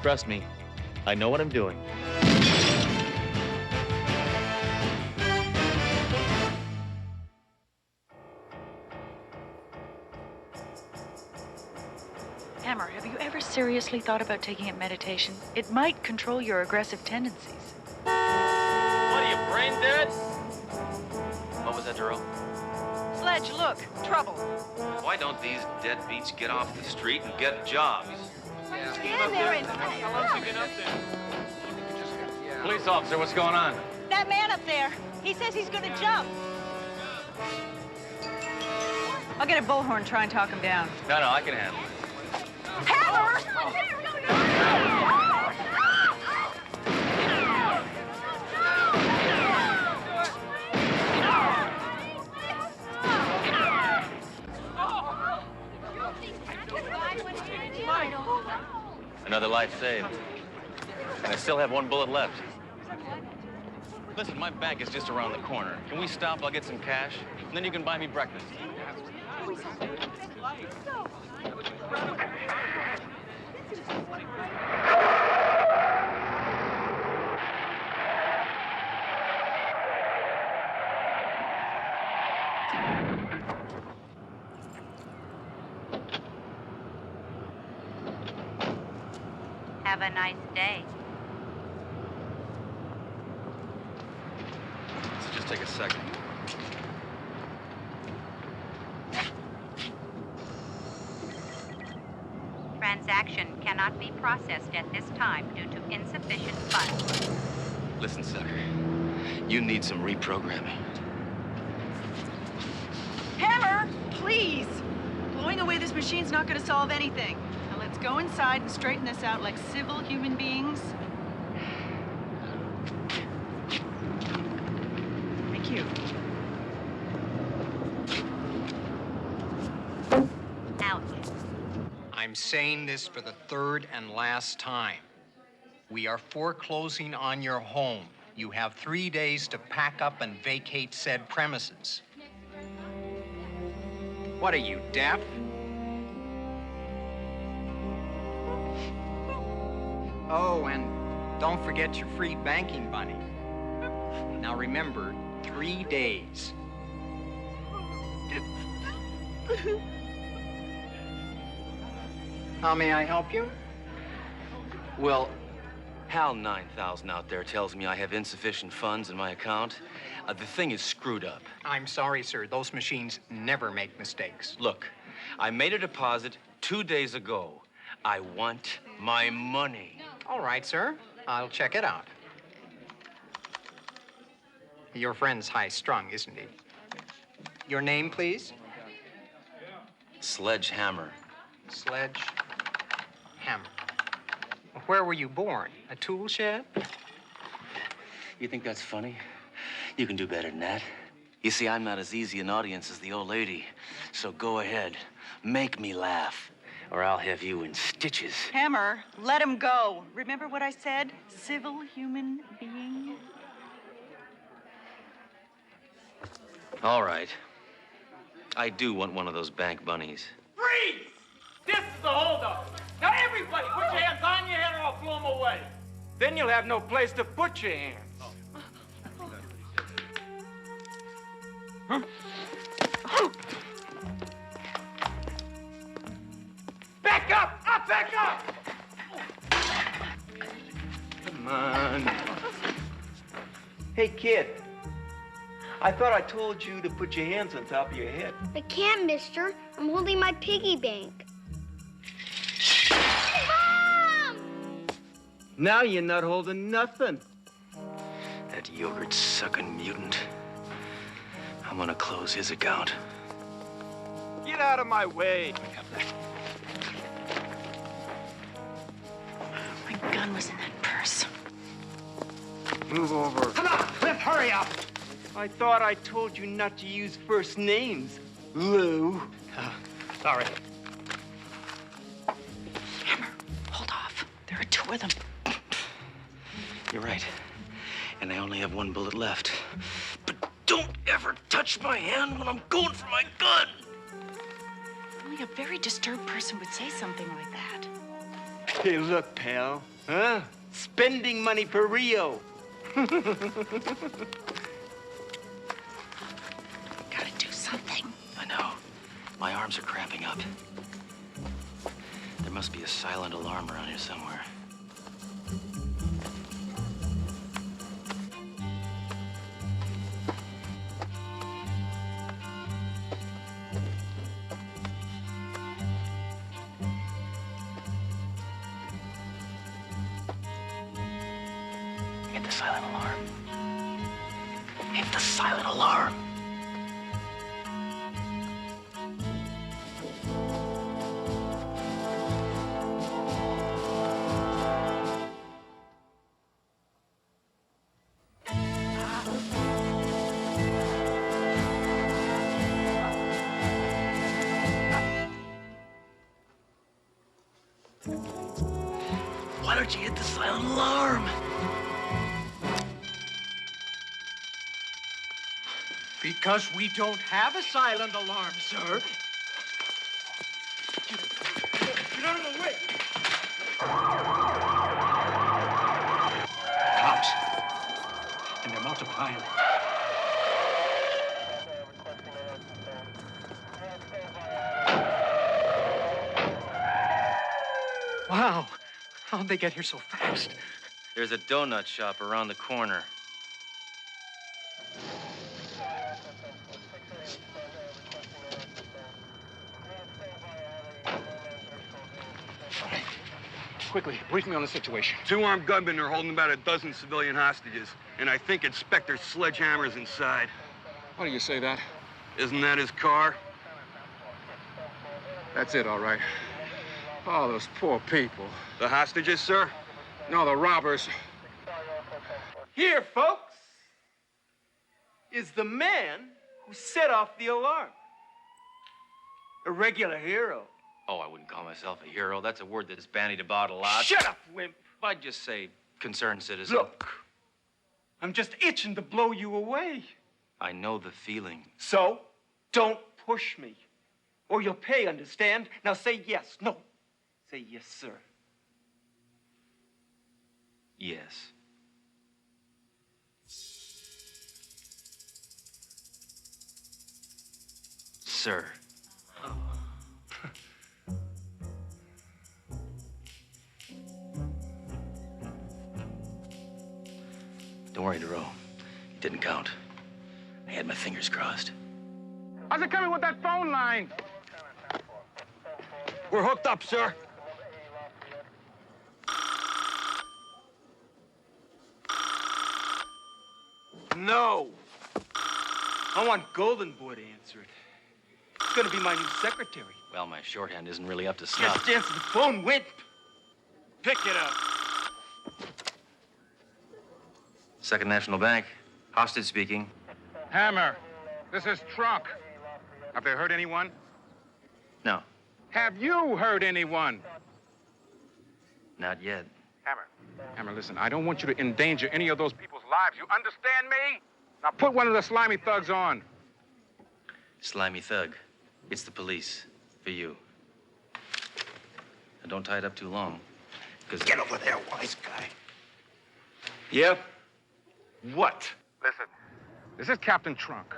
Trust me, I know what I'm doing. Hammer, have you ever seriously thought about taking up meditation? It might control your aggressive tendencies. What are you, brain dead? What was that, Doro? Sledge, look, trouble. Why don't these deadbeats get off the street and get jobs? Stand there and How long's you been up there? Police officer, what's going on? that man up there. He says he's gonna jump. I'll get a bullhorn and try and talk him down. No, I can handle it. Hammer! Another life saved. And I still have one bullet left. Listen, my bank is just around the corner. Can we stop? I'll get some cash, and then you can buy me breakfast. Have a nice day. So just take a second. Transaction cannot be processed at this time due to insufficient funds. Listen, sucker. You need some reprogramming. Hammer, please! Blowing away this machine's not gonna solve anything. Now let's go inside and straighten this out like civil human beings. Thank you. Ouch. I'm saying this for the third and last time. We are foreclosing on your home. You have 3 days to pack up and vacate said premises. What are you, deaf? Oh, and don't forget your free banking money. Now remember, 3 days. How may I help you? Well, Hal 9000 out there tells me I have insufficient funds in my account. The thing is screwed up. I'm sorry, sir. Those machines never make mistakes. Look, I made a deposit 2 days ago. I want my money. All right, sir. I'll check it out. Your friend's high-strung, isn't he? Your name, please? Sledgehammer. Sledgehammer. Where were you born? A tool shed? You think that's funny? You can do better than that. You see, I'm not as easy an audience as the old lady. So go ahead, make me laugh, or I'll have you in stitches. Hammer, let him go. Remember what I said? Civil human being? All right. I do want one of those bank bunnies. Freeze! This is the holdup. Now, everybody, put your hands on your head or I'll blow them away. Then you'll have no place to put your hands. Huh? Back up! Up, back up! Come on. Hey, kid. I thought I told you to put your hands on top of your head. I can't, mister. I'm holding my piggy bank. Mom! Now you're not holding nothing. That yogurt-sucking mutant. I'm gonna close his account. Get out of my way. My gun was in that purse. Move over. Come on, Cliff, hurry up. I thought I told you not to use first names, Lou. Sorry. Hammer, hold off. There are two of them. You're right. And I only have one bullet left. But don't ever touch my hand when I'm going for my gun. Only a very disturbed person would say something like that. Hey, look, pal. Huh? Spending money for Rio. Gotta do something. I know. My arms are cramping up. There must be a silent alarm around here somewhere. Hit the silent alarm. Hit the silent alarm. Why don't you hit the silent alarm? Because we don't have a silent alarm, sir. Get out of the way. Cops. And they're multiplying. Wow. How'd they get here so fast? There's a donut shop around the corner. Quickly, brief me on the situation. Two armed gunmen are holding about a dozen civilian hostages, and I think Inspector Sledgehammer's inside. Why do you say that? Isn't that his car? That's it, all right. Oh, those poor people. The hostages, sir? No, the robbers. Here, folks, is the man who set off the alarm. A regular hero. Oh, I wouldn't call myself a hero. That's a word that is bandied about a lot. Shut up, wimp. I'd just say concerned citizen. Look, I'm just itching to blow you away. I know the feeling. So, don't push me. Or you'll pay, understand? Now say yes. No. Say yes, sir. Yes. Sir. Don't worry, Doro. It didn't count. I had my fingers crossed. How's it coming with that phone line? We're hooked up, sir. No. I want Golden Boy to answer it. He's gonna be my new secretary. Well, my shorthand isn't really up to snuff. Just answer the phone, wimp. Pick it up. Second National Bank. Hostage speaking. Hammer, this is Trunk. Have they heard anyone? No, Have you heard anyone? not yet. Hammer, listen, I don't want you to endanger any of those people's lives. You understand me? Now put one of the slimy thugs on. Slimy thug. It's the police. For you. And don't tie it up too long. Because Get over there, wise guy. Yep. What? Listen, this is Captain Trunk.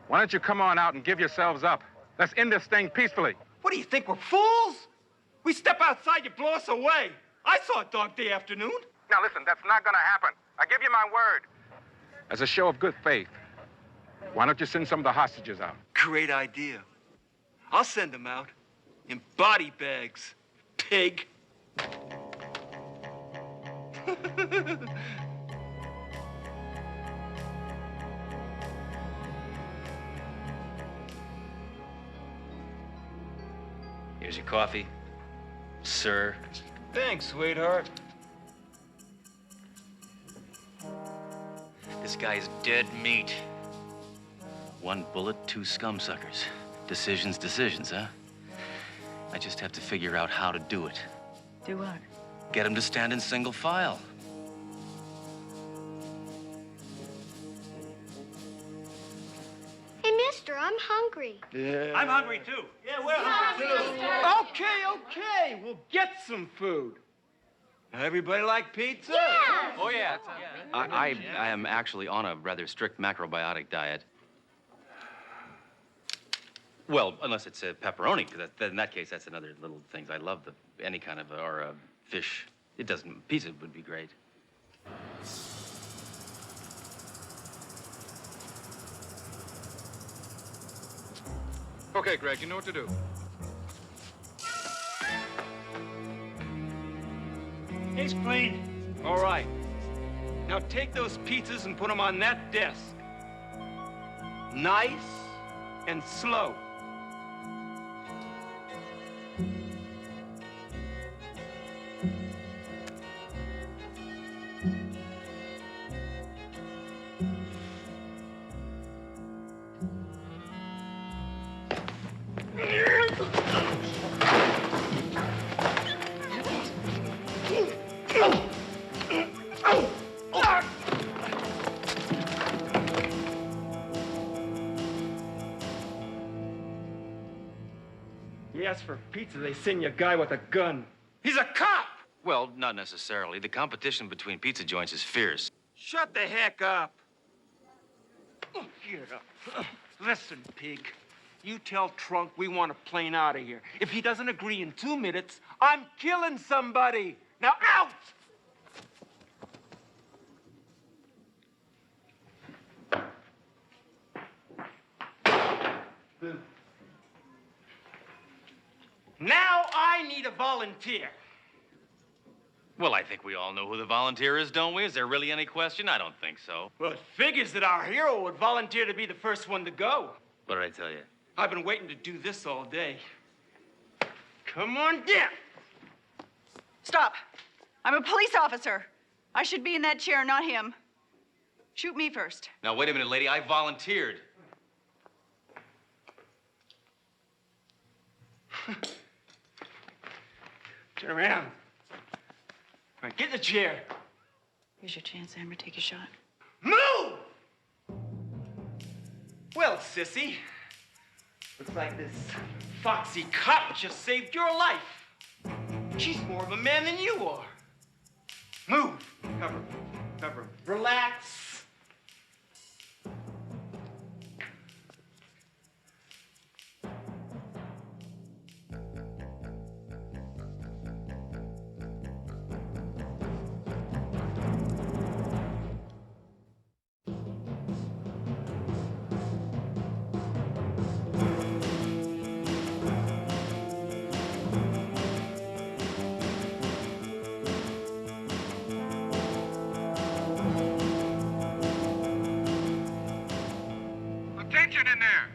Why don't you come on out and give yourselves up? Let's end this thing peacefully. What do you think, we're fools? We step outside, you blow us away. I saw a dog day afternoon. Now listen, that's not gonna happen. I give you my word. As a show of good faith, why don't you send some of the hostages out? Great idea. I'll send them out. In body bags, pig. here's your coffee, sir. Thanks, sweetheart. This guy's dead meat. One bullet, two scumsuckers. Decisions, huh? I just have to figure out how to do it. Do what? Get him to stand in single file. Hey, mister, I'm hungry. Yeah. I'm hungry, too. Yeah, we're hungry, too. Okay. Okay, we'll get some food. Everybody like pizza? Yeah. Oh, yeah. I am actually on a rather strict macrobiotic diet. Well, unless it's a pepperoni, because in that case, that's another little thing. I love any kind of, or fish. It doesn't, pizza would be great. Okay, Greg, you know what to do. It's clean. All right. Now take those pizzas and put them on that desk. Nice and slow. You ask for pizza, they send you a guy with a gun. He's a cop! Well, not necessarily. The competition between pizza joints is fierce. Shut the heck up. Get up. Listen, pig. You tell Trunk we want a plane out of here. If he doesn't agree in 2 minutes, I'm killing somebody. Now out! Now I need a volunteer. Well, I think we all know who the volunteer is, don't we? Is there really any question? I don't think so. Well, it figures that our hero would volunteer to be the first one to go. What did I tell you? I've been waiting to do this all day. Come on down. Stop. I'm a police officer. I should be in that chair, not him. Shoot me first. Now, wait a minute, lady. I volunteered. Turn around. All right, get in the chair. Here's your chance, Amber. Take a shot. Move! Well, sissy, looks like this foxy cop just saved your life. She's more of a man than you are. Move. Cover. Cover. Relax. Attention in there.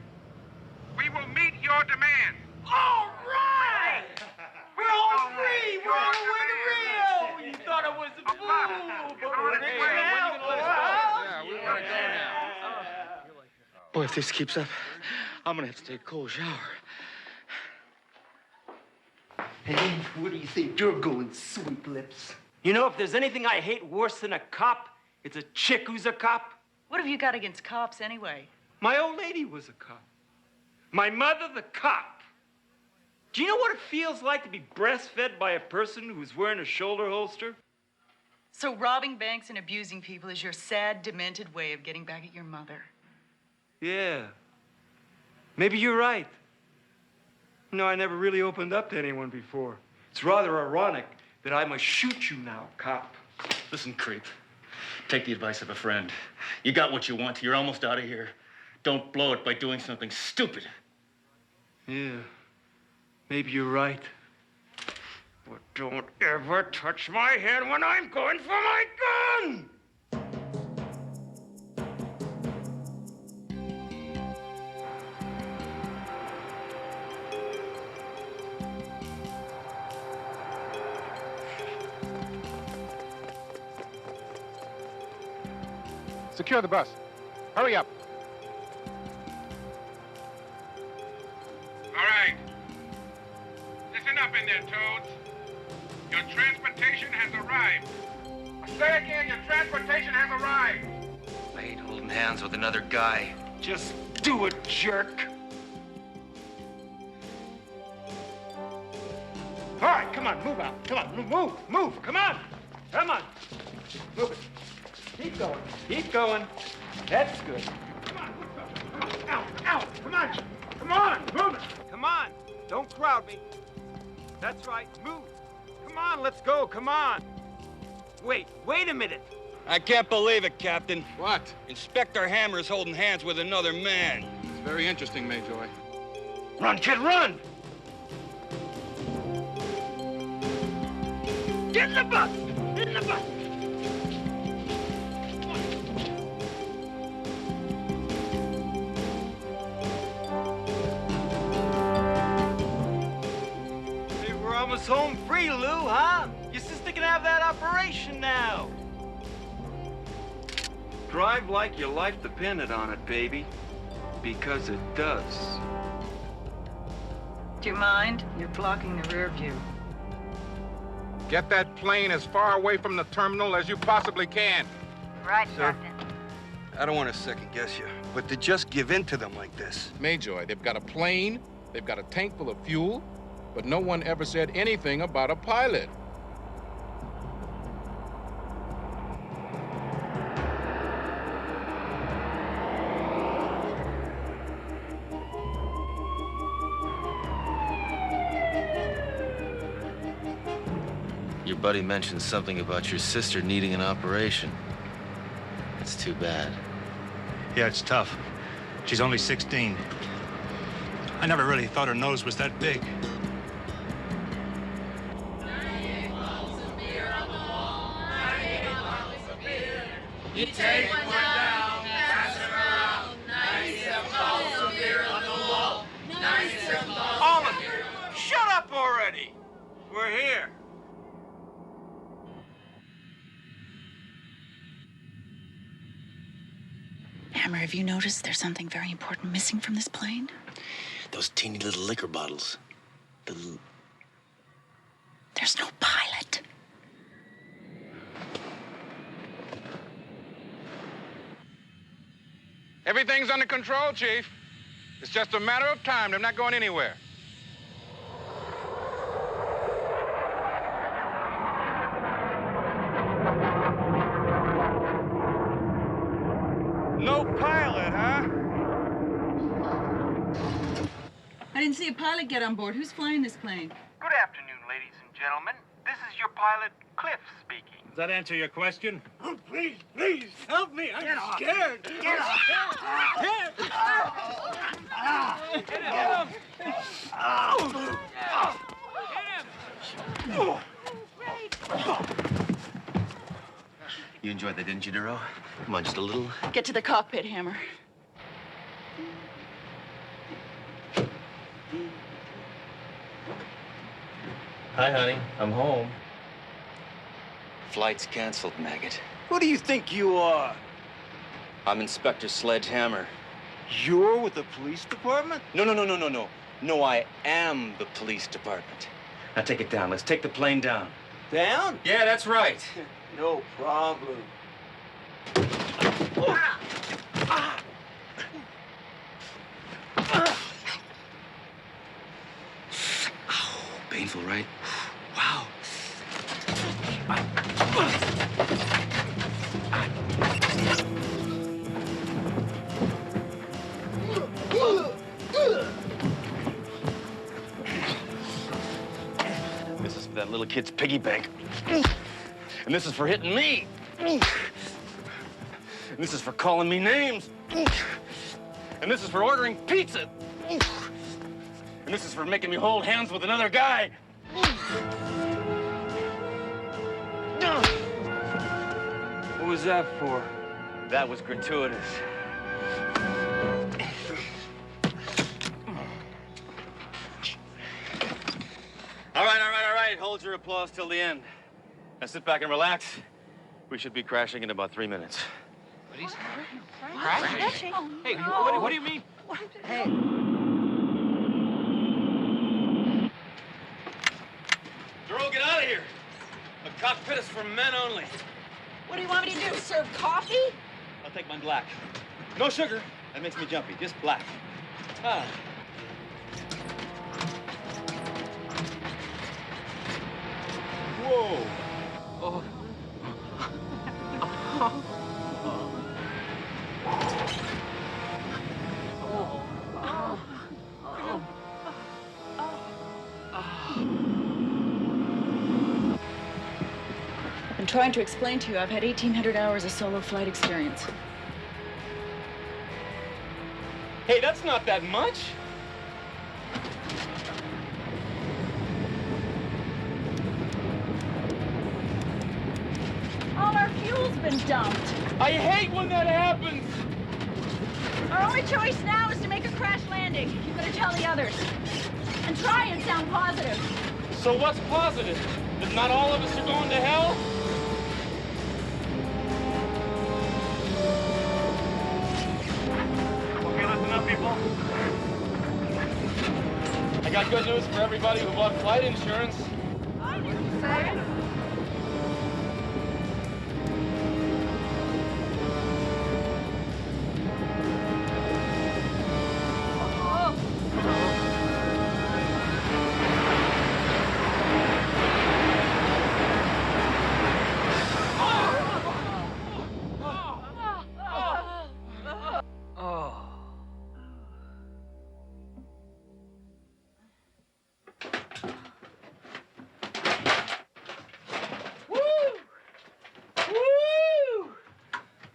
We will meet your demand. All right! We're all free! We're on the way to Rio! You thought I was a fool, but we're now. Yeah, we want to go now. Boy, if this keeps up, I'm gonna have to take a cold shower. Hey, where do you think you're going, sweet lips? You know, if there's anything I hate worse than a cop, it's a chick who's a cop. What have you got against cops anyway? My old lady was a cop. My mother, the cop. Do you know what it feels like to be breastfed by a person who's wearing a shoulder holster? So robbing banks and abusing people is your sad, demented way of getting back at your mother. Yeah. Maybe you're right. No, I never really opened up to anyone before. It's rather ironic that I must shoot you now, cop. Listen, creep. Take the advice of a friend. You got what you want. You're almost out of here. Don't blow it by doing something stupid. Yeah. Maybe you're right. But don't ever touch my hand when I'm going for my gun! Secure the bus. Hurry up. All right. Listen up in there, Toads. Your transportation has arrived. Say again, your transportation has arrived. I ain't holding hands with another guy. Just do it, jerk. All right. Come on, move out. Come on, move. Come on. Come on. Move it. Keep going. Keep going. That's good. Come on, move out. Out. Come on. Come on, move it. Come on. Don't crowd me. That's right. Move. Come on, let's go. Come on. Wait a minute. I can't believe it, Captain. What? Inspector Hammer's holding hands with another man. It's very interesting, Major. Run, kid, run! Get in the bus! Get in the bus! Hey, we're almost home free, Lou, huh? Your sister can have that operation now. Drive like your life depended on it, baby. Because it does. Do you mind? You're blocking the rear view. Get that plane as far away from the terminal as you possibly can. Right, Sir? Captain. I don't want to second guess you, but to just give in to them like this. Major, they've got a plane, they've got a tank full of fuel, but no one ever said anything about a pilot. Your buddy mentioned something about your sister needing an operation. It's too bad. Yeah, it's tough. She's only 16. I never really thought her nose was that big. You take one down, pass it around. 97 bottles of beer on the wall. 97 bottles. All of you, shut up already. We're here. Hammer, have you noticed there's something very important missing from this plane? Those teeny little liquor bottles. There's no pilot. Everything's under control, Chief. It's just a matter of time. They're not going anywhere. No pilot, huh? I didn't see a pilot get on board. Who's flying this plane? Good afternoon, ladies and gentlemen. This is your pilot, Cliff, speaking. Does that answer your question? Oh, please, help me. I'm scared. Get off. You enjoyed that, didn't you, Doro? Come on, just a little. Get to the cockpit, Hammer. Hi, honey. I'm home. Flight's canceled, maggot. Who do you think you are? I'm Inspector Sledgehammer. You're with the police department? No. No, I am the police department. Now take it down. Let's take the plane down. Down? Yeah, that's right. No problem. Painful, right? Wow. This is for that little kid's piggy bank. And this is for hitting me. And this is for calling me names. And this is for ordering pizza. And this is for making me hold hands with another guy. What was that for? That was gratuitous. All right. Hold your applause till the end. Now sit back and relax. We should be crashing in about 3 minutes. Crashing? Hey, what do you mean? Hey. Doro, get out of here. The cockpit is for men only. What do you want me to do? Serve coffee? I'll take mine black. No sugar. That makes me jumpy. Just black. Ah. I'm trying to explain to you, I've had 1,800 hours of solo flight experience. Hey, that's not that much. All our fuel's been dumped. I hate when that happens. Our only choice now is to make a crash landing. You better tell the others. And try and sound positive. So what's positive? That not all of us are going to hell? Okay, listen up, people. I got good news for everybody who bought flight insurance.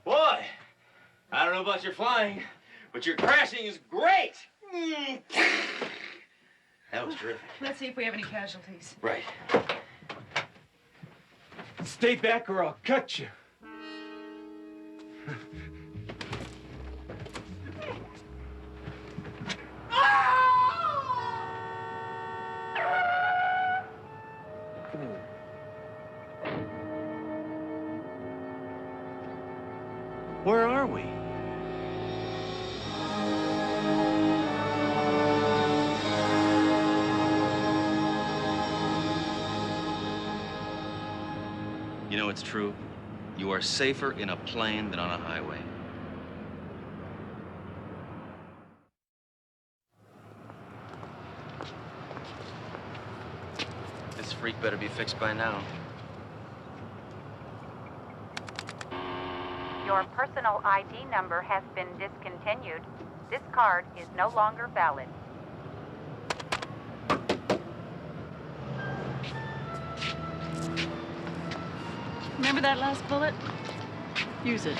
Boy, I don't know about your flying, but your crashing is great. That was terrific. Let's see if we have any casualties. Right. Stay back or I'll cut you. Where are we? You know, it's true. You are safer in a plane than on a highway. This freak better be fixed by now. Your personal ID number has been discontinued. This card is no longer valid. Remember that last bullet? Use it.